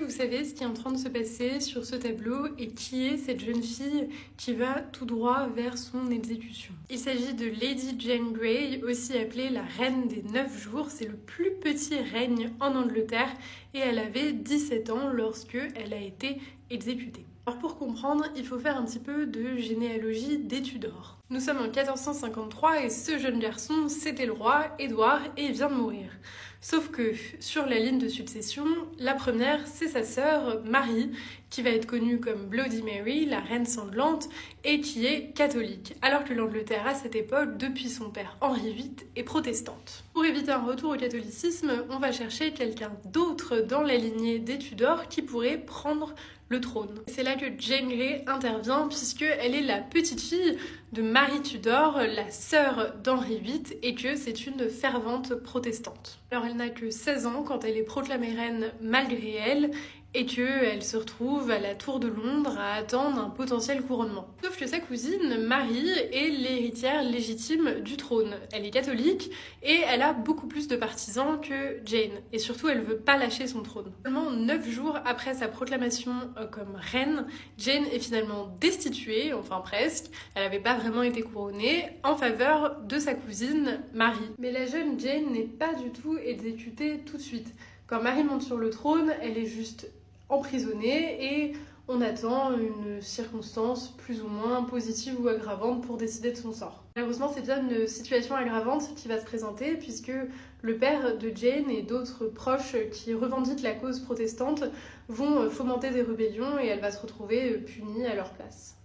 Vous savez ce qui est en train de se passer sur ce tableau et qui est cette jeune fille qui va tout droit vers son exécution. Il s'agit de Lady Jane Grey, aussi appelée la Reine des 9 jours. C'est le plus petit règne en Angleterre et elle avait 17 ans lorsque elle a été exécutée. Alors pour comprendre, il faut faire un petit peu de généalogie des Tudors. Nous sommes en 1453 et ce jeune garçon, c'était le roi Édouard et il vient de mourir. Sauf que sur la ligne de succession, la première, c'est sa sœur Marie, qui va être connue comme Bloody Mary, la reine sanglante, et qui est catholique, alors que l'Angleterre à cette époque, depuis son père Henri VIII, est protestante. Pour éviter un retour au catholicisme, on va chercher quelqu'un d'autre dans la lignée des Tudors qui pourrait prendre le trône. C'est là que Jane Grey intervient puisqu'elle est la petite fille de Marie Tudor, la sœur d'Henri VIII, et que c'est une fervente protestante. Alors elle n'a que 16 ans quand elle est proclamée reine malgré elle, et qu'elle se retrouve à la Tour de Londres à attendre un potentiel couronnement. Sauf que sa cousine, Marie, est l'héritière légitime du trône. Elle est catholique et elle a beaucoup plus de partisans que Jane. Et surtout, elle veut pas lâcher son trône. Seulement 9 jours après sa proclamation comme reine, Jane est finalement destituée, enfin presque. Elle n'avait pas vraiment été couronnée, en faveur de sa cousine, Marie. Mais la jeune Jane n'est pas du tout exécutée tout de suite. Quand Marie monte sur le trône, elle est juste emprisonnée et on attend une circonstance plus ou moins positive ou aggravante pour décider de son sort. Malheureusement, c'est bien une situation aggravante qui va se présenter puisque le père de Jane et d'autres proches qui revendiquent la cause protestante vont fomenter des rébellions et elle va se retrouver punie à leur place.